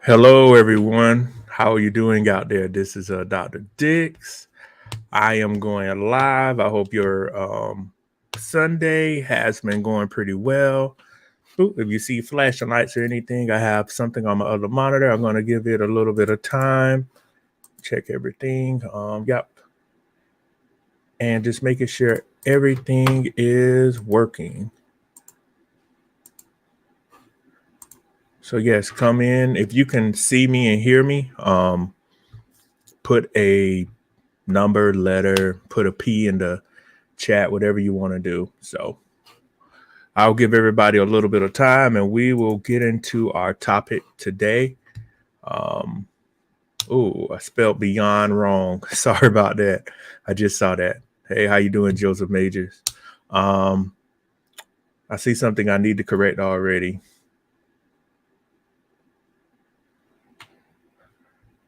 Hello, everyone. How are you doing out there? This is Dr. Dix. I am going live. I hope your Sunday has been going pretty well. Ooh, if you see flashing lights or anything, I have something on my other monitor. I'm going to give it a little bit of time, check everything. Yep. And just making sure everything is working. So, yes, come in. If you can see me and hear me, put a number, letter, put a P in the chat, whatever you want to do. So I'll give everybody a little bit of time and we will get into our topic today. I spelled beyond wrong. Sorry about that. I just saw that. Hey, how you doing, Joseph Majors? I see something I need to correct already.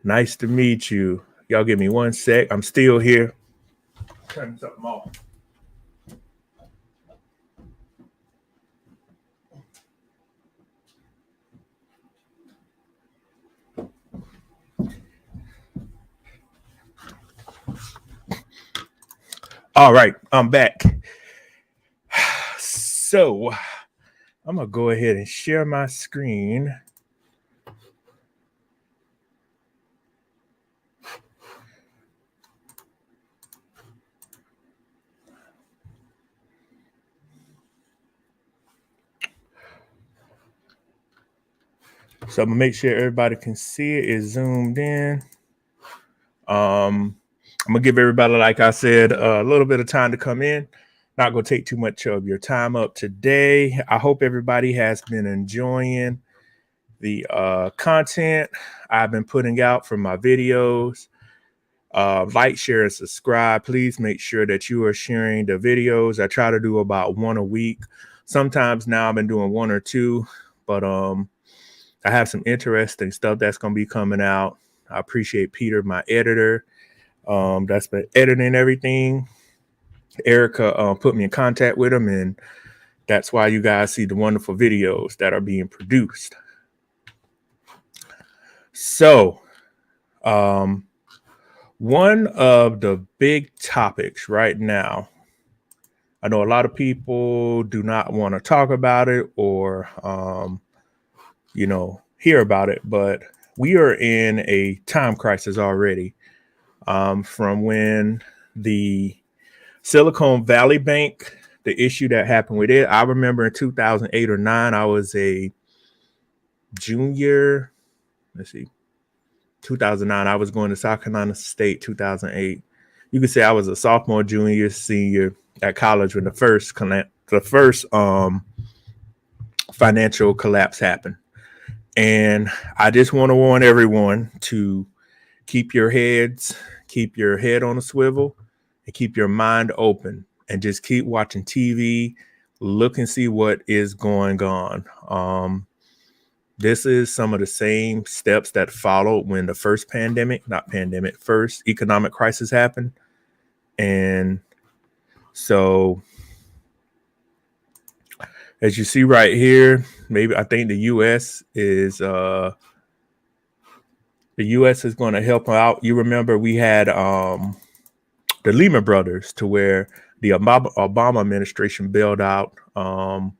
Nice to meet you. Y'all give me one sec. I'm still here. Turn something off. All right, I'm back. So I'm going to go ahead and share my screen. So I'm gonna make sure everybody can see it. It's zoomed in. I'm gonna give everybody, like I said, a little bit of time to come in. Not gonna take too much of your time up today. I hope everybody has been enjoying the content I've been putting out from my videos. Like, share, and subscribe. Please make sure that you are sharing the videos. I try to do about one a week. Sometimes now I've been doing one or two, but I have some interesting stuff that's going to be coming out. I appreciate Peter, my editor, that's been editing everything. Erica put me in contact with him, and that's why you guys see the wonderful videos that are being produced. So, one of the big topics right now, I know a lot of people do not want to talk about it or, hear about it, but we are in a time crisis already. From when the Silicon Valley Bank, the issue that happened with it, I remember in 2008 or 9, I was a junior. 2009, I was going to South Carolina State. 2008, you could say I was a sophomore, junior, senior at college when the first financial collapse happened. And I just want to warn everyone to keep your head on a swivel and keep your mind open and just keep watching TV, look and see what is going on. This is some of the same steps that followed when the first economic crisis happened. And so, as you see right here, I think the U.S. is going to help out. You remember we had the Lehman Brothers, to where the Obama administration bailed out a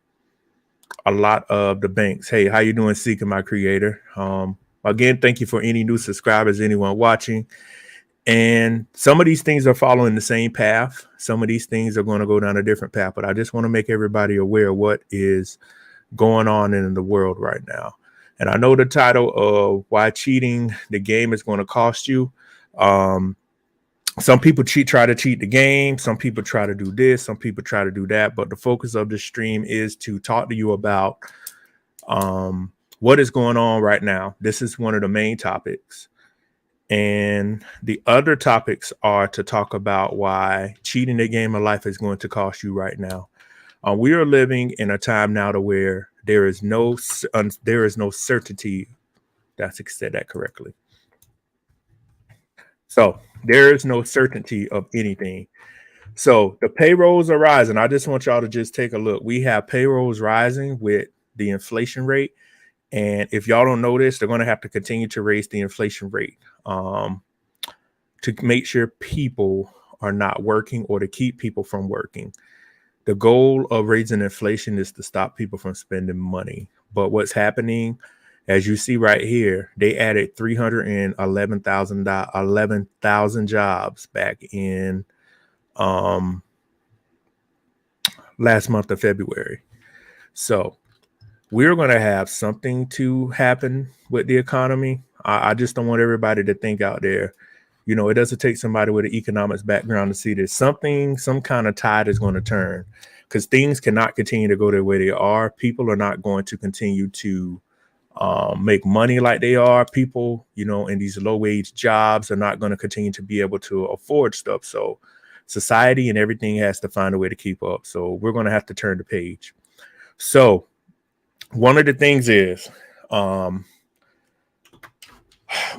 lot of the banks. Hey, how you doing, Seeking My Creator? Again, thank you for any new subscribers, anyone watching. And some of these things are following the same path. Some of these things are going to go down a different path. But I just want to make everybody aware of what is going on in the world right now. And I know the title of why cheating the game is going to cost you. Some people try to cheat the game. Some people try to do this. Some people try to do that. But the focus of the stream is to talk to you about what is going on right now. This is one of the main topics. And the other topics are to talk about why cheating the game of life is going to cost you right now. We are living in a time now to where there is no certainty. That's said that correctly. So there is no certainty of anything. So the payrolls are rising. I just want y'all to just take a look. We have payrolls rising with the inflation rate, And if y'all don't know this, they're going to have to continue to raise the inflation rate to make sure people are not working or to keep people from working. The goal of raising inflation is to stop people from spending money. But what's happening, as you see right here, they added 311,000 jobs back in last month of February. So we're going to have something to happen with the economy. I just don't want everybody to think out there, you know, it doesn't take somebody with an economics background to see this. Some kind of tide is going to turn, because things cannot continue to go the way they are. People are not going to continue to make money like they are. People, you know, in these low wage jobs are not going to continue to be able to afford stuff. So society and everything has to find a way to keep up. So we're going to have to turn the page. So one of the things is what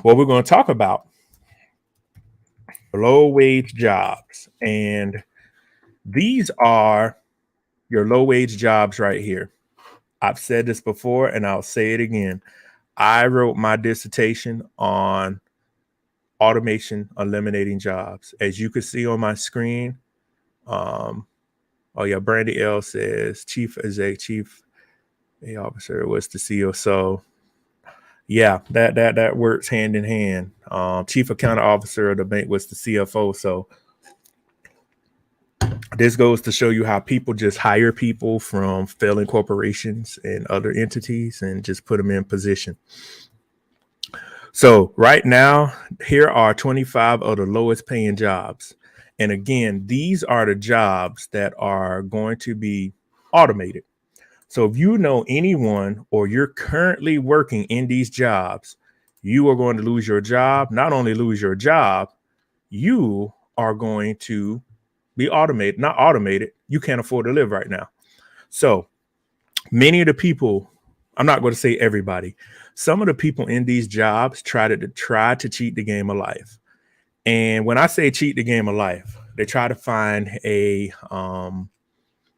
we're going to talk about, low wage jobs. And these are your low wage jobs right here. I've said this before and I'll say it again. I wrote my dissertation on automation eliminating jobs. As you can see on my screen, oh yeah, Brandy L says chief officer was the CEO. So yeah, that works hand in hand. Chief accounting officer of the bank was the CFO. So this goes to show you how people just hire people from failing corporations and other entities and just put them in position. So right now, here are 25 of the lowest paying jobs. And again, these are the jobs that are going to be automated. So if you know anyone or you're currently working in these jobs, you are going to lose your job. Not only lose your job, you are going to be automated, not automated. You can't afford to live right now. So many of the people, I'm not going to say everybody, some of the people in these jobs try to cheat the game of life. And when I say cheat the game of life, they try to find a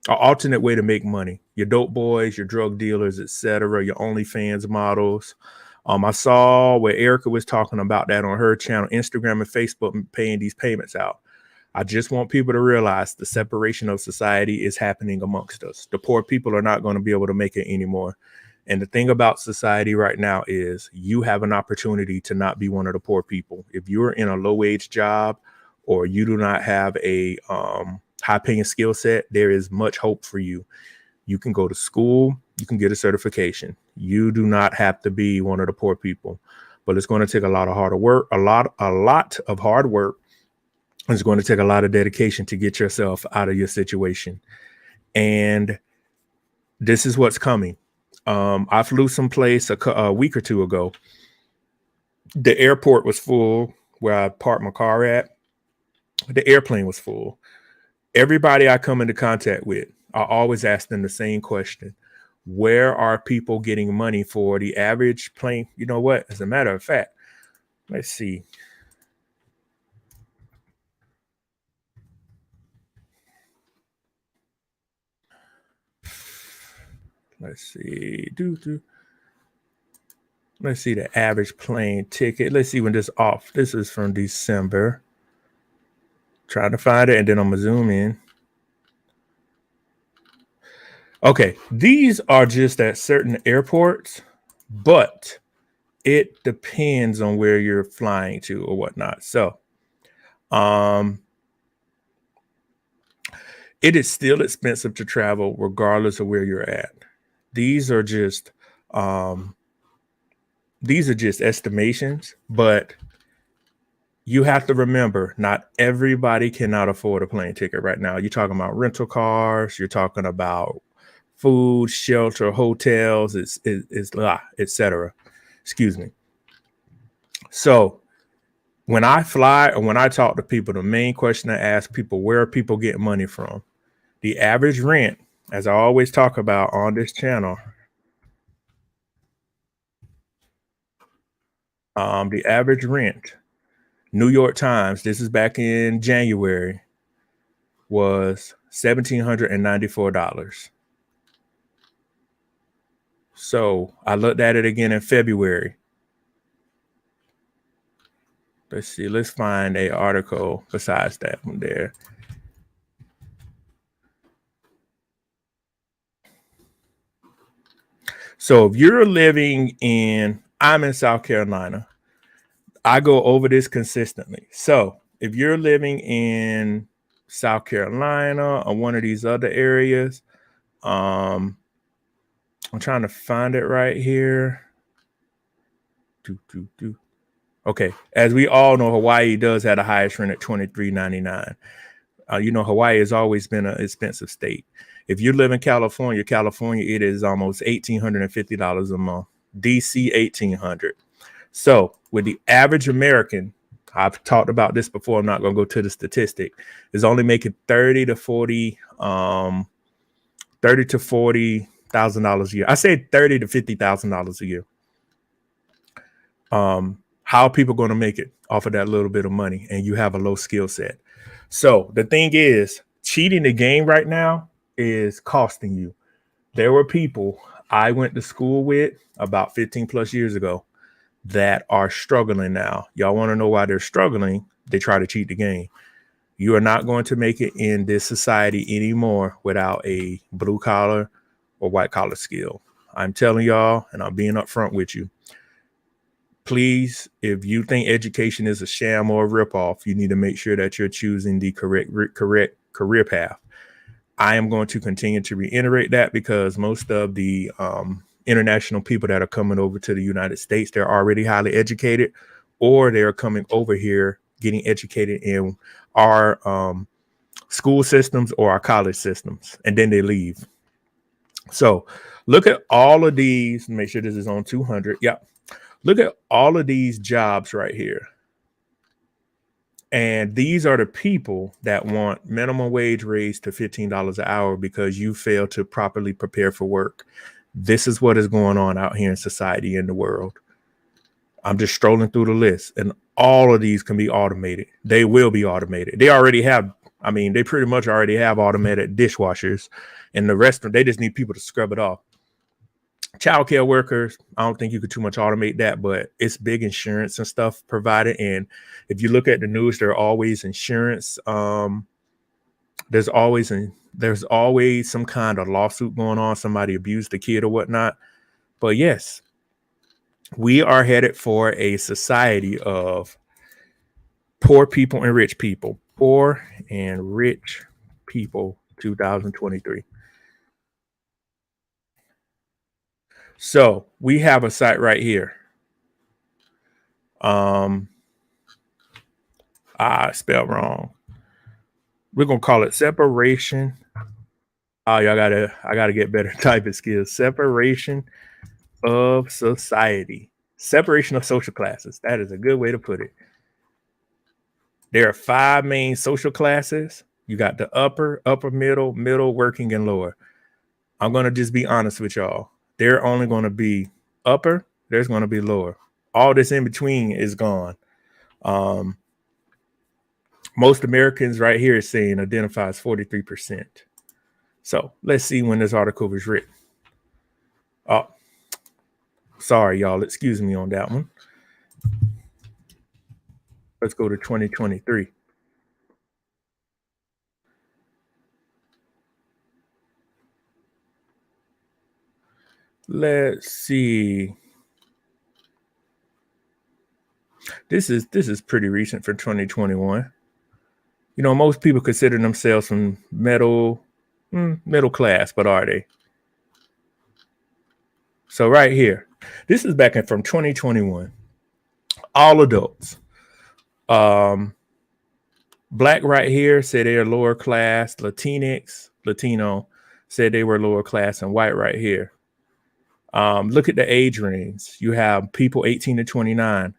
alternate way to make money. Your dope boys, your drug dealers, etc., your OnlyFans models. I saw where Erica was talking about that on her channel, Instagram and Facebook, paying these payments out. I just want people to realize the separation of society is happening amongst us. The poor people are not going to be able to make it anymore. And the thing about society right now is you have an opportunity to not be one of the poor people. If you're in a low wage job or you do not have a high paying skill set, there is much hope for you. You can go to school, you can get a certification. You do not have to be one of the poor people, but it's going to take a lot of hard work, a lot of hard work. It's going to take a lot of dedication to get yourself out of your situation. And this is what's coming. I flew someplace a week or two ago. The airport was full where I parked my car at. The airplane was full. Everybody I come into contact with, I always ask them the same question. Where are people getting money for the average plane? You know what? As a matter of fact, let's see. Let's see. Let's see the average plane ticket. Let's see when this off. This is from December. Trying to find it, and then I'm gonna zoom in. Okay, these are just at certain airports, but it depends on where you're flying to or whatnot. So, it is still expensive to travel regardless of where you're at. These are just estimations, but you have to remember, not everybody cannot afford a plane ticket right now. You're talking about rental cars, you're talking about food, shelter, hotels, etc. Excuse me. So when I fly or when I talk to people, the main question I ask people, where are people getting money from? The average rent, as I always talk about on this channel, the average rent, New York Times, this is back in January, was $1,794. So I looked at it again in February. Let's see. Let's find a article besides that one there. So if you're living I'm in South Carolina. I go over this consistently. So if you're living in South Carolina or one of these other areas, I'm trying to find it right here. Okay, as we all know, Hawaii does have the highest rent at $23.99. Hawaii has always been an expensive state. If you live in California, it is almost $1,850 a month. DC, $1,800. So with the average American, I've talked about this before. I'm not going to go to the statistic. Is only making $30,000 a year. I say $30,000 to $50,000 a year. How are people going to make it off of that little bit of money? And you have a low skill set. So the thing is, cheating the game right now is costing you. There were people I went to school with about 15 plus years ago that are struggling now. Y'all want to know why they're struggling? They try to cheat the game. You are not going to make it in this society anymore without a blue collar or white collar skill. I'm telling y'all, and I'm being upfront with you. Please, if you think education is a sham or a ripoff, you need to make sure that you're choosing the correct career path. I am going to continue to reiterate that because most of the international people that are coming over to the United States, they're already highly educated, or they're coming over here getting educated in our school systems or our college systems, and then they leave. So look at all of these. Make sure this is on 200. Yep. Look at all of these jobs right here. And these are the people that want minimum wage raised to $15 an hour because you failed to properly prepare for work. This is what is going on out here in society, in the world. I'm just strolling through the list, and all of these can be automated. They will be automated. They already have, they pretty much already have automated dishwashers, and the rest, they just need people to scrub it off. Childcare workers, I don't think you could too much automate that, but it's big insurance and stuff provided. And if you look at the news, there are always insurance. There's always some kind of lawsuit going on. Somebody abused a kid or whatnot. But yes, we are headed for a society of poor people and rich people. Poor and rich people, 2023. So we have a site right here. I spelled wrong. We're gonna call it separation. Oh, I gotta get better typing skills. Separation of society. Separation of social classes. That is a good way to put it. There are 5 main social classes. You got the upper, middle, working, and lower. I'm gonna just be honest with y'all. They're only gonna be upper. There's gonna be lower. All this in between is gone. Most Americans right here is saying identifies 43%. So let's see when this article was written. Oh, sorry, y'all. Excuse me on that one. Let's go to 2023. Let's see. This is pretty recent for 2021. Most people consider themselves from middle class, but are they? So right here, this is back from 2021. All adults. Black right here said they're lower class. Latino said they were lower class, and white right here. Look at the age range. You have people 18 to 29.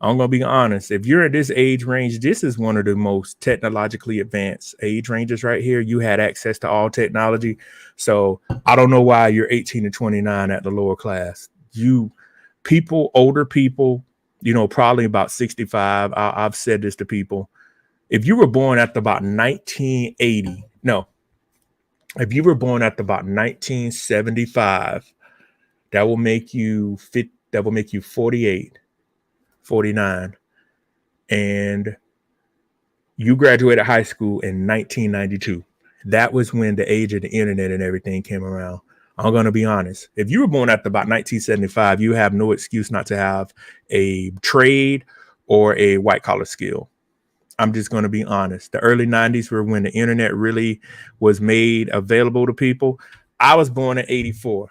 I'm going to be honest. If you're in this age range, this is one of the most technologically advanced age ranges right here. You had access to all technology. So I don't know why you're 18 to 29 at the lower class. Older people, probably about 65. I've said this to people. If you were born after about 1980, if you were born after about 1975, That will make you 48, 49. And you graduated high school in 1992. That was when the age of the internet and everything came around. I'm going to be honest. If you were born after about 1975, you have no excuse not to have a trade or a white collar skill. I'm just going to be honest. The early 90s were when the internet really was made available to people. I was born in 84.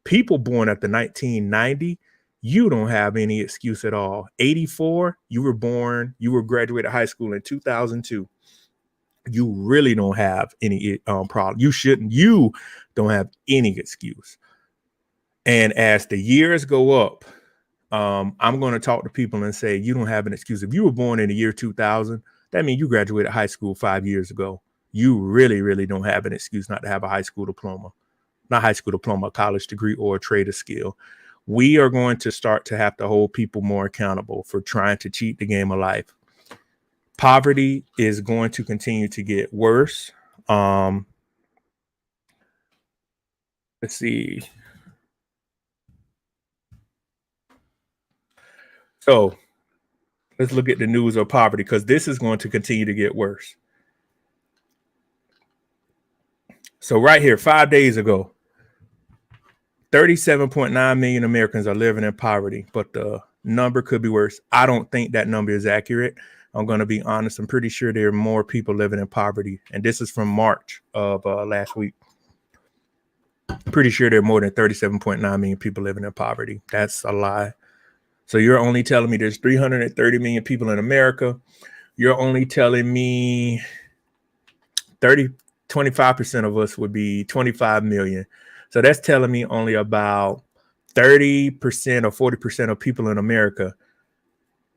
People born after 1990, you don't have any excuse at all. 84, you were graduated high school in 2002. You really don't have any problem. You don't have any excuse. And as the years go up, I'm going to talk to people and say, you don't have an excuse. If you were born in the year 2000, that means you graduated high school 5 years ago. You really, really don't have an excuse not to have a high school diploma. Not high school diploma, a college degree, or a trade or skill. We are going to start to have to hold people more accountable for trying to cheat the game of life. Poverty is going to continue to get worse. Let's see. So let's look at the news of poverty, because this is going to continue to get worse. So right here, 5 days ago, 37.9 million Americans are living in poverty, but the number could be worse. I don't think that number is accurate. I'm going to be honest. I'm pretty sure there are more people living in poverty. And this is from March of last week. Pretty sure there are more than 37.9 million people living in poverty. That's a lie. So you're only telling me there's 330 million people in America. You're only telling me 25% of us would be 25 million. So that's telling me only about 30% or 40% of people in America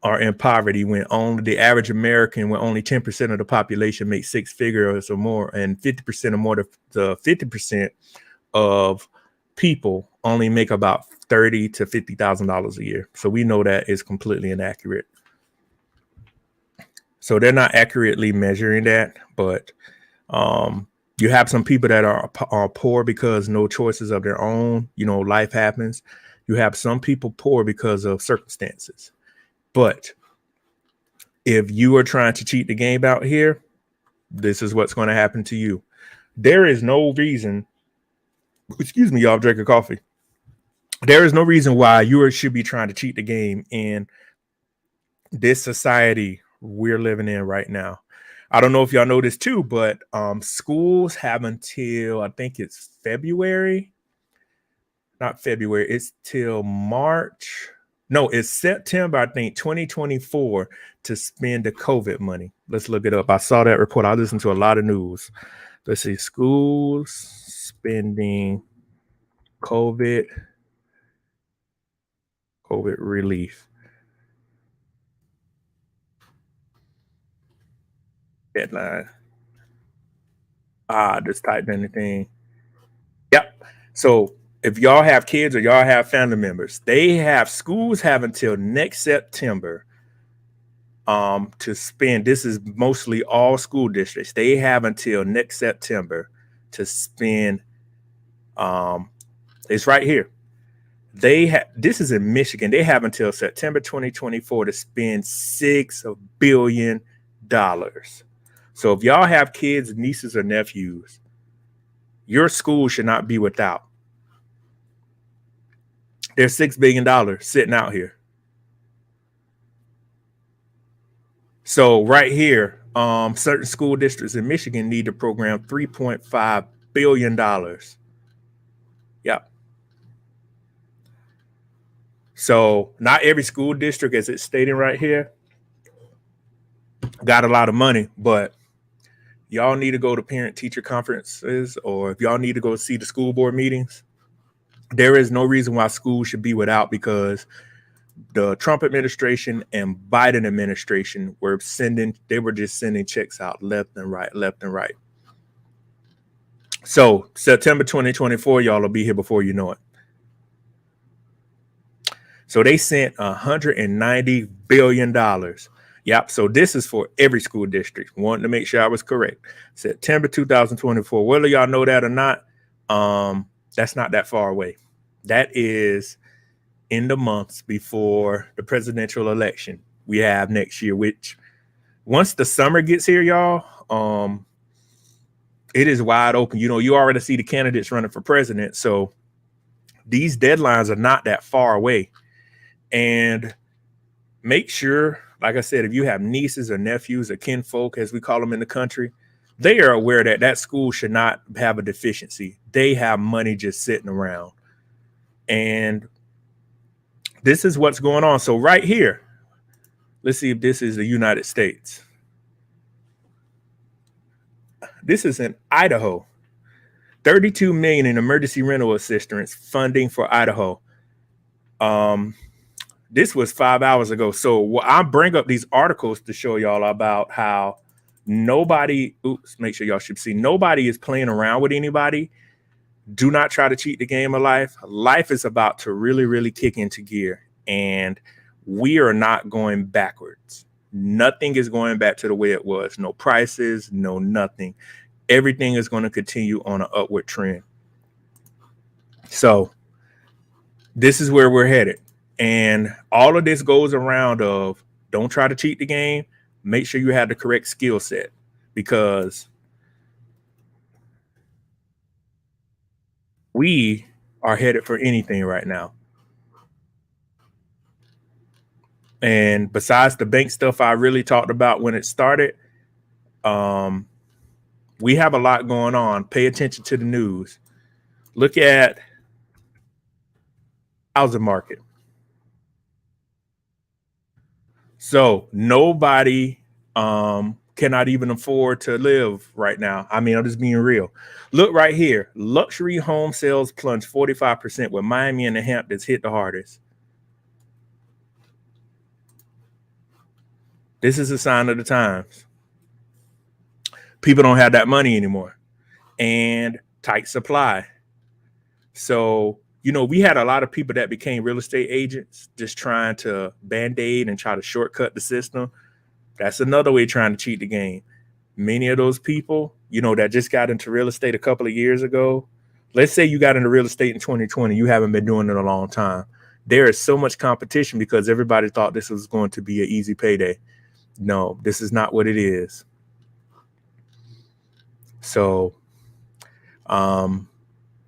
are in poverty, when only the average American, when only 10% of the population makes six figures or more, and 50% or more, the 50% of people only make about $30,000 to $50,000 a year. So we know that is completely inaccurate. So they're not accurately measuring that, but you have some people that are poor because no choices of their own. You know, life happens. You have some people poor because of circumstances. But if you are trying to cheat the game out here, this is what's going to happen to you. There is no reason. Excuse me, y'all, I'm drinking coffee. There is no reason why you should be trying to cheat the game in this society we're living in right now. I don't know if y'all know this too, but schools have until, I think it's February. Not February. It's till March. No, it's September, I think, 2024 to spend the COVID money. Let's look it up. I saw that report. I listened to a lot of news. Let's see. Schools spending COVID relief. Deadline. Just type anything. Yep. So if y'all have kids or y'all have family members, schools have until next September to spend. This is mostly all school districts. They have until next September to spend. It's right here. This is in Michigan. They have until September 2024 to spend $6 billion. So if y'all have kids, nieces, or nephews, your school should not be without. There's $6 billion sitting out here. So right here, certain school districts in Michigan need to program $3.5 billion. Yeah. So not every school district, as it's stating right here, got a lot of money, but y'all need to go to parent-teacher conferences, or if y'all need to go see the school board meetings, there is no reason why schools should be without, because the Trump administration and Biden administration were just sending checks out left and right. So September 2024, y'all will be here before you know it. So they sent $190 billion. Yep. So this is for every school district. Wanted to make sure I was correct. September 2024. Whether y'all know that or not, that's not that far away. That is in the months before the presidential election we have next year, which once the summer gets here, y'all, it is wide open. You already see the candidates running for president. So these deadlines are not that far away. And make sure, like I said, if you have nieces or nephews or kinfolk, as we call them in the country, they are aware that that school should not have a deficiency. They have money just sitting around. And this is what's going on. So right here, let's see if this is the United States. This is in Idaho. 32 million in emergency rental assistance funding for Idaho. This was 5 hours ago. So I bring up these articles to show y'all about how nobody, make sure y'all should see, nobody is playing around with anybody. Do not try to cheat the game of life. Life is about to really, really kick into gear. And we are not going backwards. Nothing is going back to the way it was. No prices, no nothing. Everything is going to continue on an upward trend. So this is where we're headed. And all of this goes around of don't try to cheat the game. Make sure you have the correct skill set, because we are headed for anything right now. And besides the bank stuff I really talked about when it started, we have a lot going on. Pay attention to the news. Look at housing market. So nobody cannot even afford to live right now. I mean, I'm just being real. Look right here. Luxury home sales plunged 45%, with Miami and the Hamptons hit the hardest. This is a sign of the times. People don't have that money anymore, and tight supply. So, we had a lot of people that became real estate agents just trying to band-aid and try to shortcut the system. That's another way trying to cheat the game. Many of those people, that just got into real estate a couple of years ago. Let's say you got into real estate in 2020. You haven't been doing it a long time. There is so much competition because everybody thought this was going to be an easy payday. No, this is not what it is. So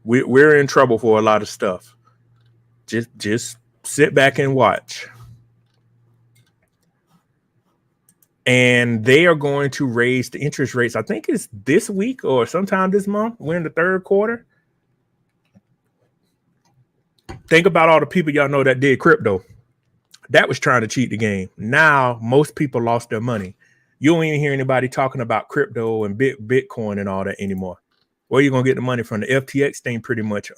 we're in trouble for a lot of stuff. Just sit back and watch. And they are going to raise the interest rates. I think it's this week or sometime this month. We're in the third quarter. Think about all the people y'all know that did crypto. That was trying to cheat the game. Now, most people lost their money. You don't even hear anybody talking about crypto and Bitcoin and all that anymore. Where are you going to get the money from? The FTX thing pretty much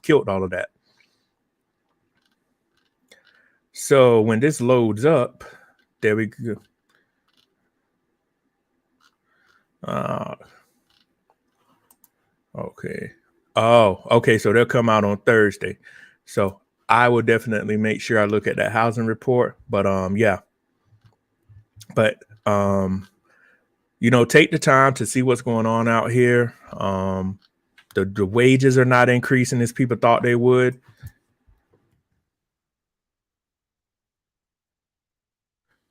killed all of that. So when this loads up, there we go. Okay. Oh, okay. So they'll come out on Thursday. So I will definitely make sure I look at that housing report. But yeah. But take the time to see what's going on out here. The wages are not increasing as people thought they would.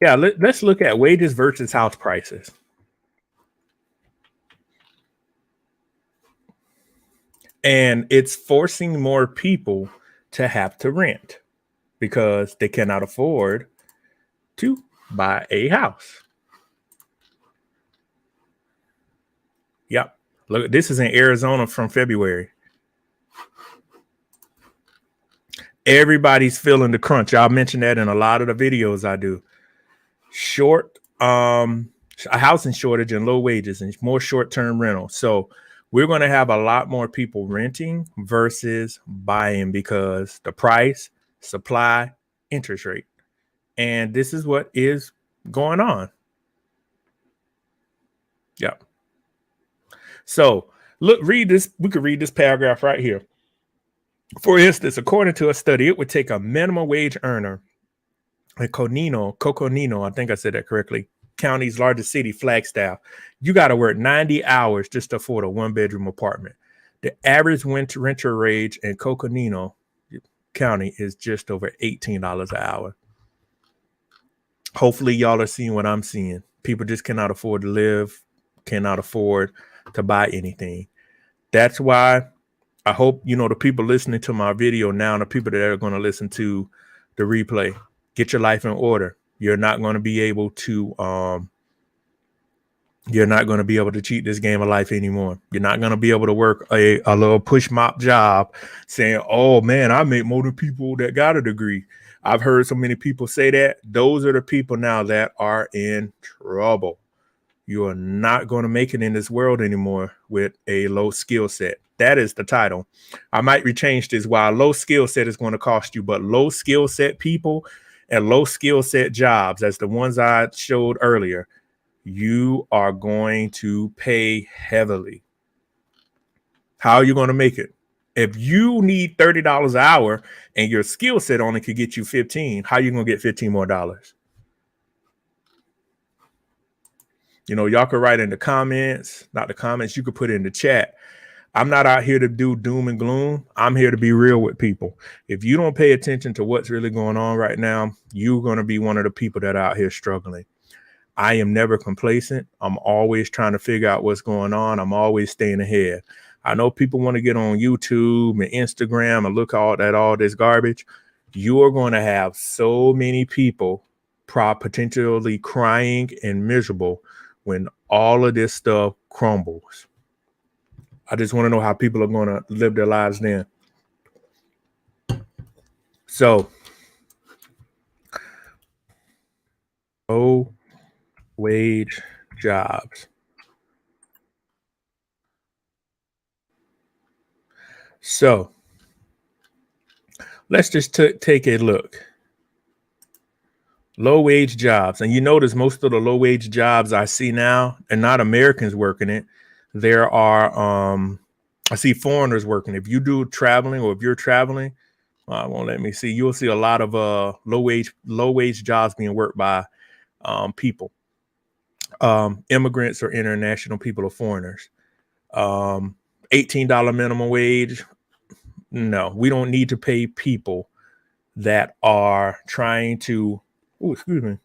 Yeah, let's look at wages versus house prices. And it's forcing more people to have to rent because they cannot afford to buy a house. Yep. Look, this is in Arizona from February. Everybody's feeling the crunch. I'll mention that in a lot of the videos I do. A housing shortage and low wages and more short-term rental. So we're going to have a lot more people renting versus buying because the price, supply, interest rate. And this is what is going on. Yep. So read this. We could read this paragraph right here. For instance, according to a study, it would take a minimum wage earner in Coconino, I think I said that correctly, county's largest city, Flagstaff. You got to work 90 hours just to afford a one-bedroom apartment. The average renter wage in Coconino, County is just over $18 an hour. Hopefully y'all are seeing what I'm seeing. People just cannot afford to live, cannot afford to buy anything. That's why I hope, the people listening to my video now and the people that are going to listen to the replay, get your life in order. You're not going to be able to cheat this game of life anymore. You're not going to be able to work a little push mop job saying, oh man, I make more than people that got a degree. I've heard so many people say that. Those are the people now that are in trouble. You are not going to make it in this world anymore with a low skill set. That is the title. I might rechange this. While low skill set is going to cost you, but low skill set people and low skill set jobs, as the ones I showed earlier, you are going to pay heavily. How are you going to make it? If you need $30 an hour and your skill set only could get you 15, how are you going to get 15 more dollars? Y'all could write in the comments, not the comments, you could put it in the chat. I'm not out here to do doom and gloom. I'm here to be real with people. If you don't pay attention to what's really going on right now, you're going to be one of the people that are out here struggling. I am never complacent. I'm always trying to figure out what's going on. I'm always staying ahead. I know people want to get on YouTube and Instagram and look at all this garbage. You are going to have so many people potentially crying and miserable when all of this stuff crumbles. I just want to know how people are going to live their lives then. So, low wage jobs. So, let's just take a look. Low wage jobs. And you notice most of the low wage jobs I see now are not Americans working it. There are, I see foreigners working. If you do traveling or if you're traveling, I won't let me see. You'll see a lot of low wage jobs being worked by people, immigrants or international people or foreigners. $18 minimum wage. No, we don't need to pay people that are trying to. Oh, excuse me.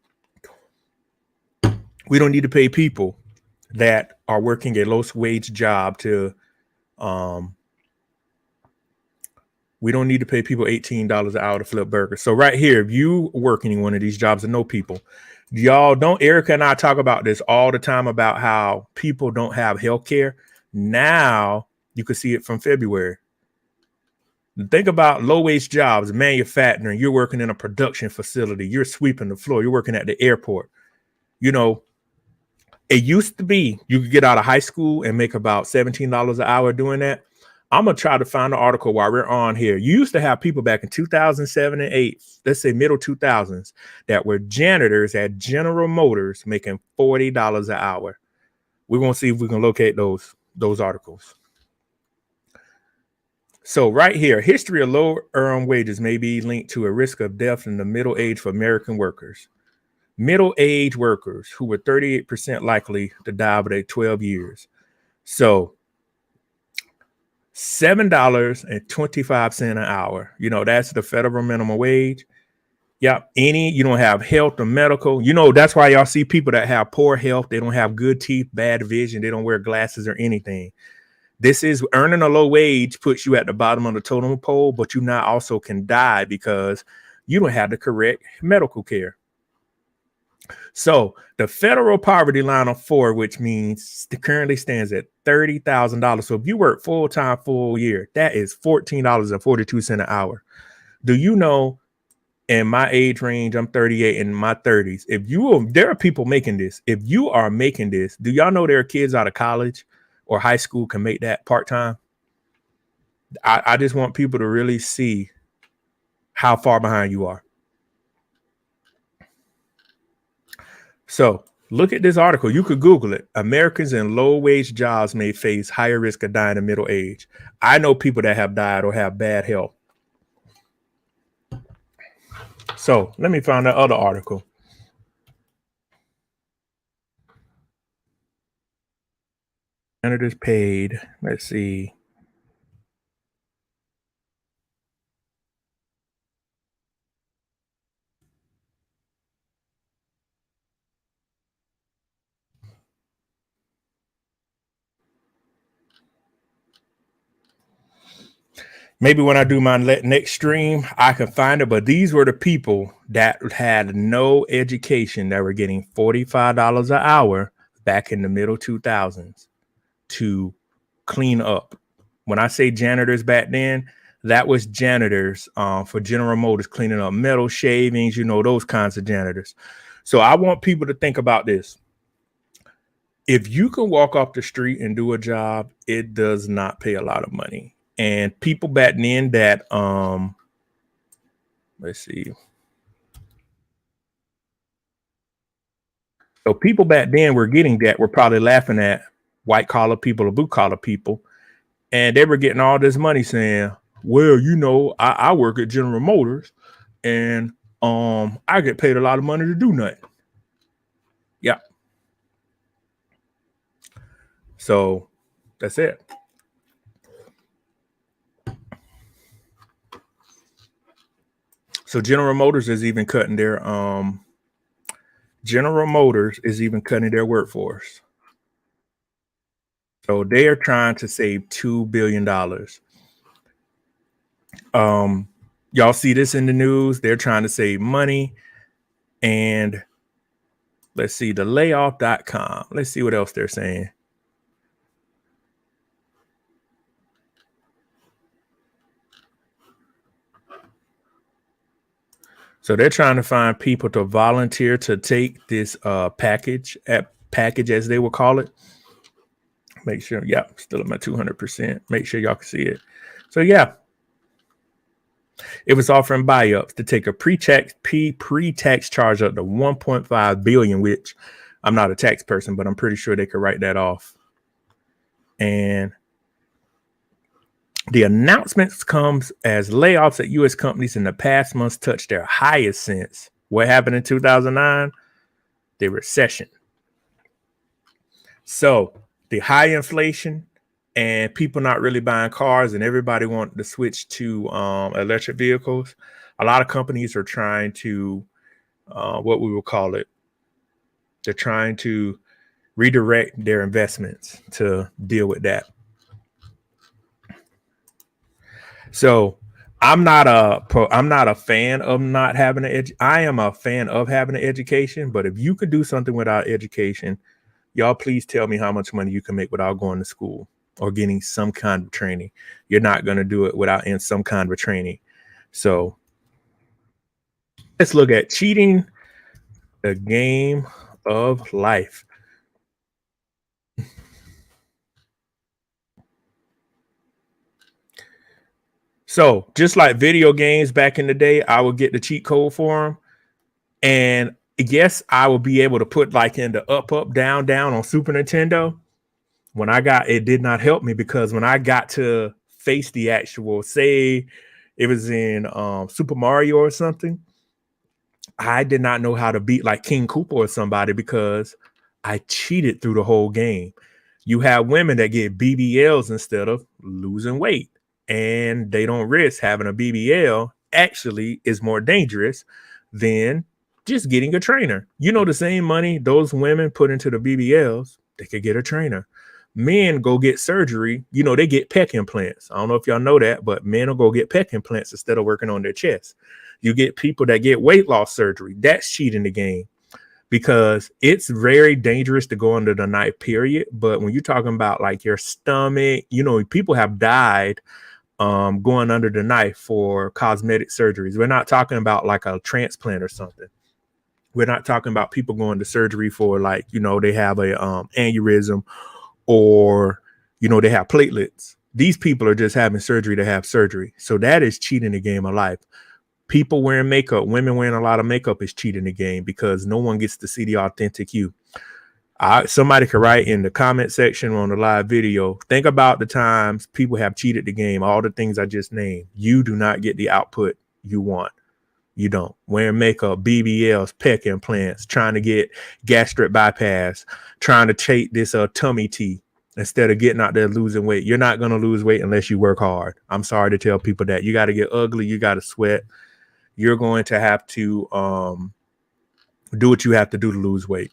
We don't need to pay people that are working a low wage job to. We don't need to pay people $18 an hour to flip burgers. So right here, if you work in one of these jobs and know people, y'all don't. Erica and I talk about this all the time about how people don't have health care. Now you can see it from February. Think about low wage jobs, manufacturing. You're working in a production facility. You're sweeping the floor. You're working at the airport. It used to be you could get out of high school and make about $17 an hour doing that. I'm going to try to find an article while we're on here. You used to have people back in 2007 and 8, let's say middle 2000s, that were janitors at General Motors making $40 an hour. We're going to see if we can locate those articles. So right here, history of low earned wages may be linked to a risk of death in the middle age for American workers. Middle-aged workers who were 38% likely to die within 12 years. So $7.25 an hour. That's the federal minimum wage. Yep. You don't have health or medical. That's why y'all see people that have poor health. They don't have good teeth, bad vision. They don't wear glasses or anything. This is earning a low wage puts you at the bottom of the totem pole, but you now also can die because you don't have the correct medical care. So the federal poverty line of 4, which means it currently stands at $30,000. So if you work full-time full year, that is $14.42 an hour. Do you know, in my age range, I'm 38 in my 30s. There are people making this. If you are making this, do y'all know there are kids out of college or high school can make that part-time? I just want people to really see how far behind you are. So look at this article. You could Google it. Americans in low wage jobs may face higher risk of dying in middle age. I know people that have died or have bad health. So let me find that other article. Senators paid. Let's see. Maybe when I do my next stream, I can find it. But these were the people that had no education that were getting $45 an hour back in the middle 2000s to clean up. When I say janitors back then, that was janitors for General Motors, cleaning up metal shavings, those kinds of janitors. So I want people to think about this. If you can walk off the street and do a job, it does not pay a lot of money. And people back then that let's see. So people back then were getting that, were probably laughing at white collar people or blue collar people. And they were getting all this money saying, well, I work at General Motors and I get paid a lot of money to do nothing. Yeah. So that's it. So General Motors is even cutting their workforce. So they are trying to save $2 billion. Y'all see this in the news. They're trying to save money. And let's see, the layoff.com. Let's see what else they're saying. So they're trying to find people to volunteer to take this package as they will call it. Make sure, still at my 200%. Make sure y'all can see it. So it was offering buy-ups to take a pre-tax charge up to $1.5 billion, which I'm not a tax person, but I'm pretty sure they could write that off. And the announcements comes as layoffs at U.S. companies in the past months touched their highest since what happened in 2009, the recession. So the high inflation and people not really buying cars and everybody wanting to switch to electric vehicles. A lot of companies are trying to, what we will call it, they're trying to redirect their investments to deal with that. So I'm not a fan of not having I am a fan of having an education, but if you could do something without education, y'all please tell me how much money you can make without going to school or getting some kind of training. You're not going to do it without in some kind of training. So let's look at cheating, the game of life. So just like video games back in the day, I would get the cheat code for them. And yes, I will be able to put like in the up, down on Super Nintendo. When I got, it did not help me because when I got to face the actual, say it was in Super Mario or something, I did not know how to beat like King Koopa or somebody because I cheated through the whole game. You have women that get BBLs instead of losing weight, and they don't risk having a BBL. Actually, is more dangerous than just getting a trainer. The same money those women put into the BBLs, they could get a trainer. Men go get surgery. They get pec implants. I don't know if y'all know that, but men will go get pec implants instead of working on their chest. You get people that get weight loss surgery. That's cheating the game because it's very dangerous to go under the knife, period. But when you're talking about like your stomach, people have died going under the knife for cosmetic surgeries. We're not talking about like a transplant or something. We're not talking about people going to surgery for like, they have a aneurysm or, they have platelets. These people are just having surgery to have surgery. So that is cheating the game of life. People wearing makeup, women wearing a lot of makeup is cheating the game because no one gets to see the authentic you. Somebody could write in the comment section on the live video, think about the times people have cheated the game, all the things I just named. You do not get the output you want. You don't. Wearing makeup, BBLs, pec implants, trying to get gastric bypass, trying to take this tummy tea instead of getting out there losing weight. You're not going to lose weight unless you work hard. I'm sorry to tell people that. You got to get ugly. You got to sweat. You're going to have to do what you have to do to lose weight.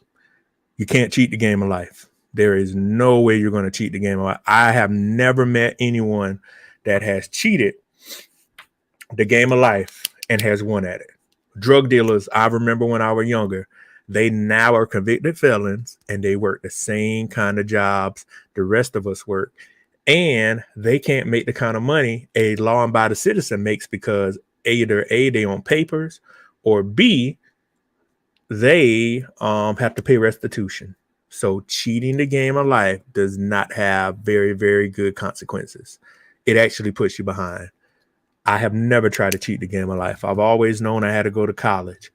You can't cheat the game of life. There is no way you're going to cheat the game of life. I have never met anyone that has cheated the game of life and has won at it. Drug dealers, I remember when I was younger, they now are convicted felons and they work the same kind of jobs the rest of us work. And they can't make the kind of money a law abiding citizen makes because either A, they on papers, or B, they have to pay restitution. So cheating the game of life does not have very, very good consequences. It actually puts you behind. I have never tried to cheat the game of life. I've always known I had to go to college.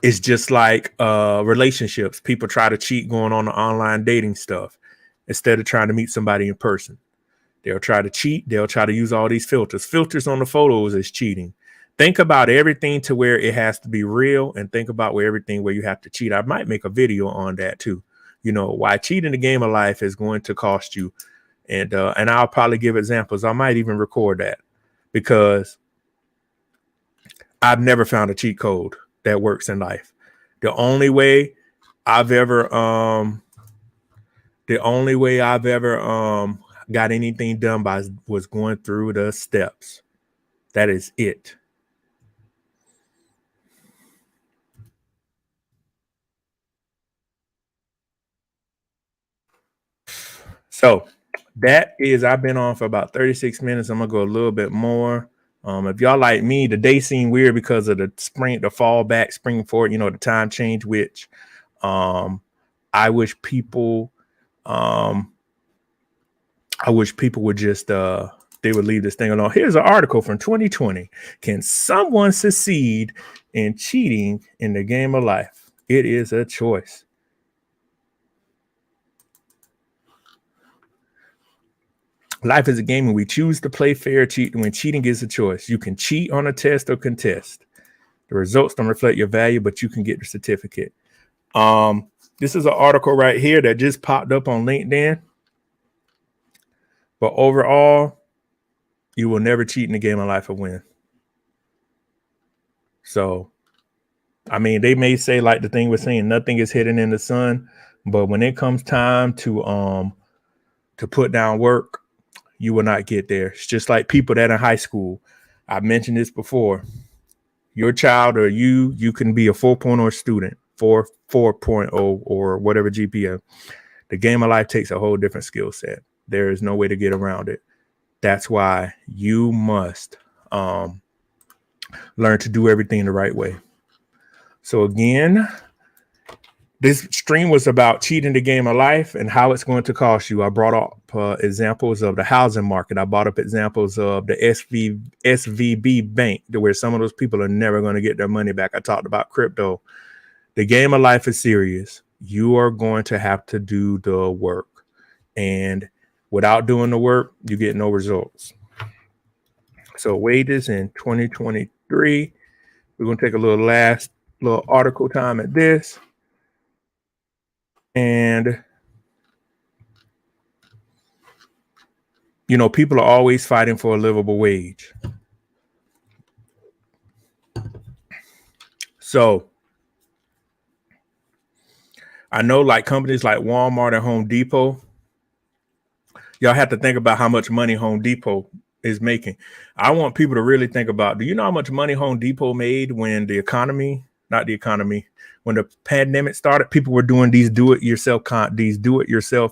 It's just like relationships. People try to cheat going on the online dating stuff instead of trying to meet somebody in person. They'll try to cheat. They'll try to use all these filters. Filters on the photos is cheating. Think about everything to where it has to be real, and think about everything where you have to cheat. I might make a video on that too. You know, why cheating the game of life is going to cost you. And I'll probably give examples. I might even record that because I've never found a cheat code that works in life. The only way I've ever got anything done by was going through the steps. That is it. So that is, I've been on for about 36 minutes. I'm gonna go a little bit more. If y'all like me, the day seemed weird because of the fall back, spring forward, the time change, which I wish people would just they would leave this thing alone. Here's an article from 2020. Can someone succeed in cheating in the game of life? It is a choice. Life is a game and we choose to play fair. When cheating is a choice. You can cheat on a test or contest. The results don't reflect your value, but you can get the certificate. This is an article right here that just popped up on LinkedIn. But overall, you will never cheat in the game of life or win. So, I mean, they may say, like the thing we're saying, nothing is hidden in the sun. But when it comes time to put down work, you will not get there. It's just like people that in high school. I've mentioned this before. Your child or you can be a 4.0 student, 4.0 or whatever GPA. The game of life takes a whole different skill set. There is no way to get around it. That's why you must learn to do everything the right way. So again, this stream was about cheating the game of life and how it's going to cost you. I brought up examples of the housing market. I brought up examples of the SVB bank, where some of those people are never going to get their money back. I talked about crypto. The game of life is serious. You are going to have to do the work. And without doing the work, you get no results. So wages in 2023. We're going to take a little article time at this. And, people are always fighting for a livable wage. So I know like companies like Walmart and Home Depot, y'all have to think about how much money Home Depot is making. I want people to really think about, do you know how much money Home Depot made when when the pandemic started? People were doing these do-it-yourself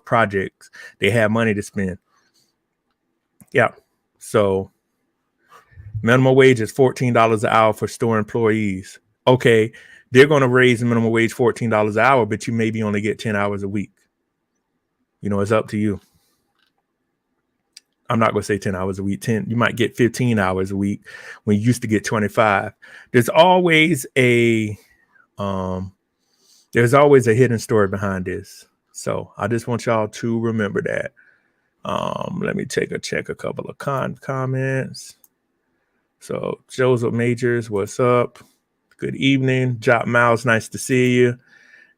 projects. They had money to spend. Yeah. So minimum wage is $14 an hour for store employees. Okay, they're going to raise the minimum wage $14 an hour, but you maybe only get 10 hours a week. It's up to you. I'm not going to say 10 hours a week. 10, you might get 15 hours a week when you used to get 25. There's always a hidden story behind this. So I just want y'all to remember that. Let me check a couple of comments. So Joseph Majors, what's up? Good evening. Jot Miles, nice to see you.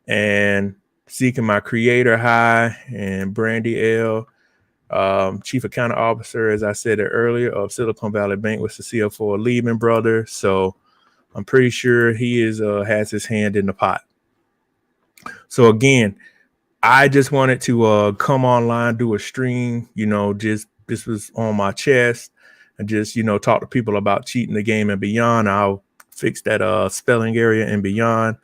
And Seeking My Creator, hi. And Brandy L, Chief Accounting Officer, as I said it earlier, of Silicon Valley Bank, was the CFO of Lehman Brothers. So I'm pretty sure he has his hand in the pot. So again, I just wanted to come online, do a stream, this was on my chest. and just, talk to people about cheating the game and beyond. I'll fix that spelling area and beyond.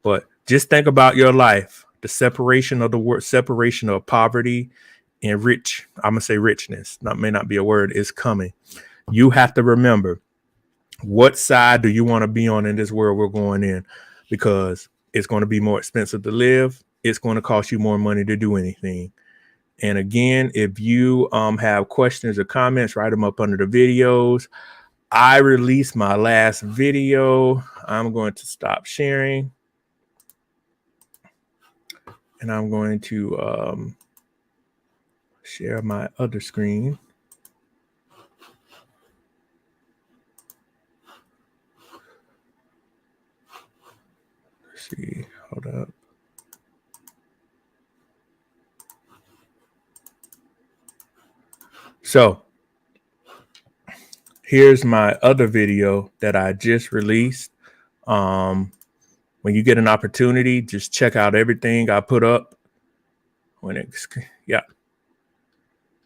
But just think about your life, the separation of the word, separation of poverty and rich. I'm going to say richness. That may not be a word, is coming. You have to remember, what side do you want to be on in this world we're going in? Because it's going to be more expensive to live. It's going to cost you more money to do anything. And again, if you have questions or comments, write them up under the videos. I released my last video. I'm going to stop sharing. And I'm going to share my other screen. Let's see, hold up. So here's my other video that I just released. When you get an opportunity, just check out everything I put up.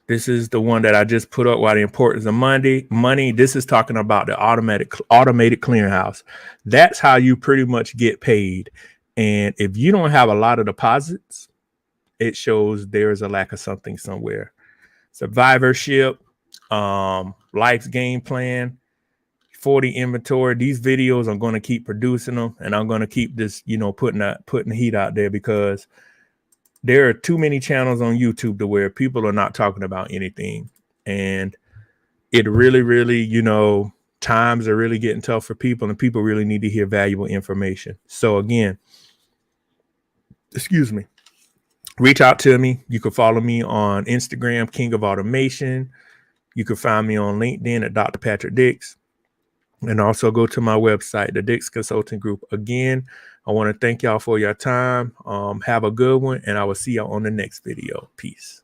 This is the one that I just put up. Why the importance of money. This is talking about the automated clearinghouse. That's how you pretty much get paid. And if you don't have a lot of deposits, it shows there's a lack of something somewhere. Survivorship, life's game plan, 40 inventory. These videos, I'm going to keep producing them, and I'm going to keep this, putting the heat out there, because there are too many channels on YouTube to where people are not talking about anything. And it really, times are really getting tough for people, and people really need to hear valuable information. So again, excuse me, reach out to me. You can follow me on Instagram, King of Automation. You can find me on LinkedIn at Dr. Patrick Dix. And also go to my website, the Dix Consulting Group. Again, I want to thank y'all for your time. Have a good one, and I will see y'all on the next video. Peace.